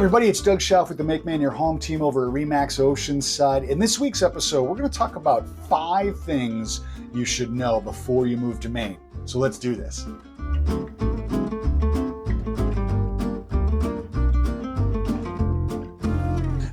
everybody, it's Doug Schauf with the Make Maine Your Home team over at Remax Oceanside. In this week's episode, we're going to talk about 5 things you should know before you move to Maine. So let's do this.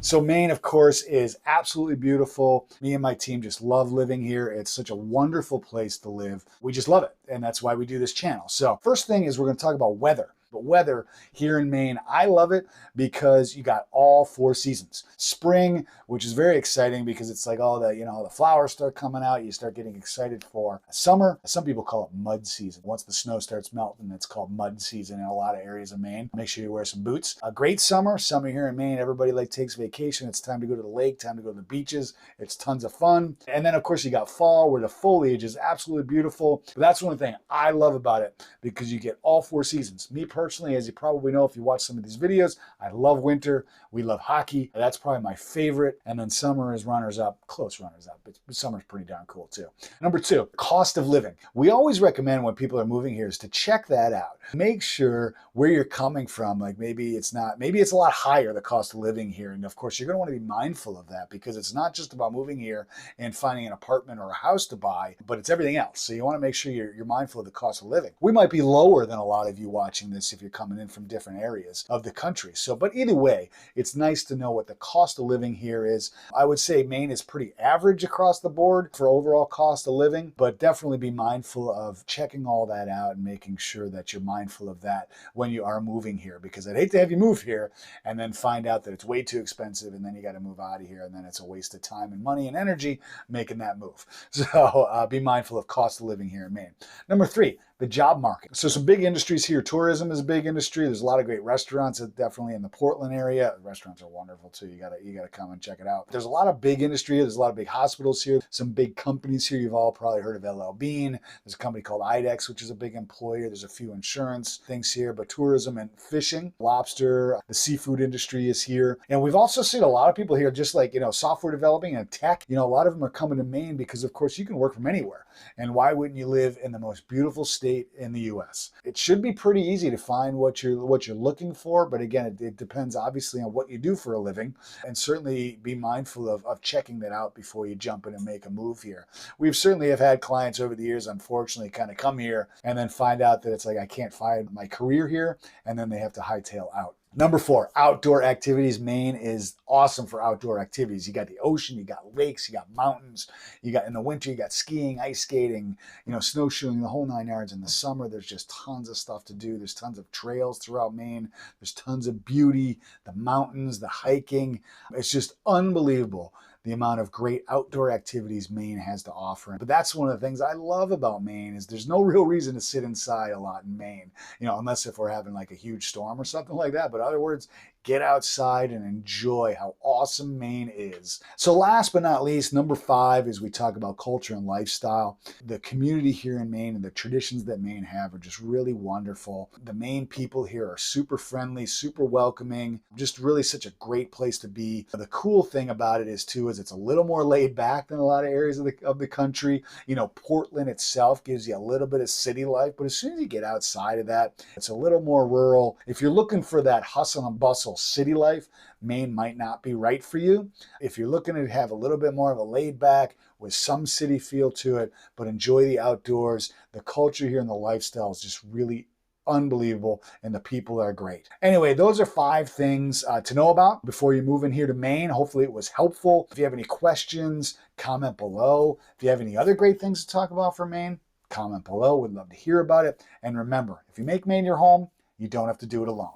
So Maine, of course, is absolutely beautiful. Me and my team just love living here. It's such a wonderful place to live. We just love it, and that's why we do this channel. So first thing is we're going to talk about weather. But weather here in Maine, I love it because you got all 4 seasons. Spring, which is very exciting because it's like all the flowers start coming out. You start getting excited for summer. Some people call it mud season. Once the snow starts melting, it's called mud season in a lot of areas of Maine. Make sure you wear some boots. A great summer here in Maine. Everybody takes vacation. It's time to go to the lake, time to go to the beaches. It's tons of fun. And then of course you got fall where the foliage is absolutely beautiful. But that's one thing I love about it because you get all 4 seasons. Me personally, as you probably know if you watch some of these videos, I love winter. We love hockey. That's probably my favorite. And then summer is runners up, close runners up, but summer's pretty darn cool too. Number 2, cost of living. We always recommend when people are moving here is to check that out. Make sure where you're coming from, like maybe it's a lot higher, the cost of living here. And of course, you're going to want to be mindful of that because it's not just about moving here and finding an apartment or a house to buy, but it's everything else. So you want to make sure you're mindful of the cost of living. We might be lower than a lot of you watching this if you're coming in from different areas of the country. But either way, it's nice to know what the cost of living here is. I would say Maine is pretty average across the board for overall cost of living, but definitely be mindful of checking all that out and making sure that you're mindful of that when you are moving here, because I'd hate to have you move here and then find out that it's way too expensive and then you got to move out of here and then it's a waste of time and money and energy making that move. So be mindful of cost of living here in Maine. Number 3, the job market. So some big industries here. Tourism is a big industry. There's a lot of great restaurants, definitely in the Portland area. Restaurants are wonderful too. You gotta come and check it out. There's a lot of big industry. There's a lot of big hospitals here. Some big companies here. You've all probably heard of LL Bean. There's a company called IDEX, which is a big employer. There's a few insurance things here, but tourism and fishing, lobster, the seafood industry is here. And we've also seen a lot of people here, just like, software developing and tech. A lot of them are coming to Maine because of course you can work from anywhere. And why wouldn't you live in the most beautiful state in the US? It should be pretty easy to find what you're looking for, but again, it depends obviously on what you do for a living, and certainly be mindful of checking that out before you jump in and make a move here. We've certainly have had clients over the years, unfortunately, kind of come here and then find out that it's like, I can't find my career here, and then they have to hightail out. Number 4, outdoor activities. Maine is awesome for outdoor activities. You got the ocean, you got lakes, you got mountains, you got in the winter, you got skiing, ice skating, snowshoeing, the whole 9 yards. In the summer, there's just tons of stuff to do. There's tons of trails throughout Maine. There's tons of beauty, the mountains, the hiking. It's just unbelievable the amount of great outdoor activities Maine has to offer. But that's one of the things I love about Maine is there's no real reason to sit inside a lot in Maine, unless if we're having like a huge storm or something like that. But in other words, get outside and enjoy how awesome Maine is. So last but not least, number 5 is we talk about culture and lifestyle. The community here in Maine and the traditions that Maine have are just really wonderful. The Maine people here are super friendly, super welcoming, just really such a great place to be. The cool thing about it is it's a little more laid back than a lot of areas of the country. Portland itself gives you a little bit of city life, but as soon as you get outside of that, it's a little more rural. If you're looking for that hustle and bustle city life, Maine might not be right for you. If you're looking to have a little bit more of a laid back with some city feel to it, but enjoy the outdoors, the culture here and the lifestyle is just really unbelievable, and the people are great. Anyway, those are 5 things to know about before you move in here to Maine. Hopefully it was helpful. If you have any questions, comment below. If you have any other great things to talk about for Maine, comment below. We'd love to hear about it. And remember, if you make Maine your home, you don't have to do it alone.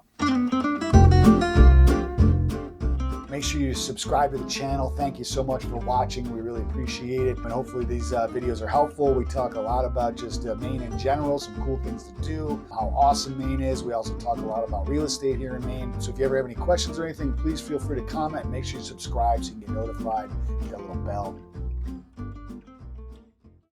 Make sure you subscribe to the channel. Thank you so much for watching. We really appreciate it. And hopefully these videos are helpful. We talk a lot about just Maine in general, some cool things to do, how awesome Maine is. We also talk a lot about real estate here in Maine. So if you ever have any questions or anything, please feel free to comment. Make sure you subscribe so you can get notified. Hit that little bell.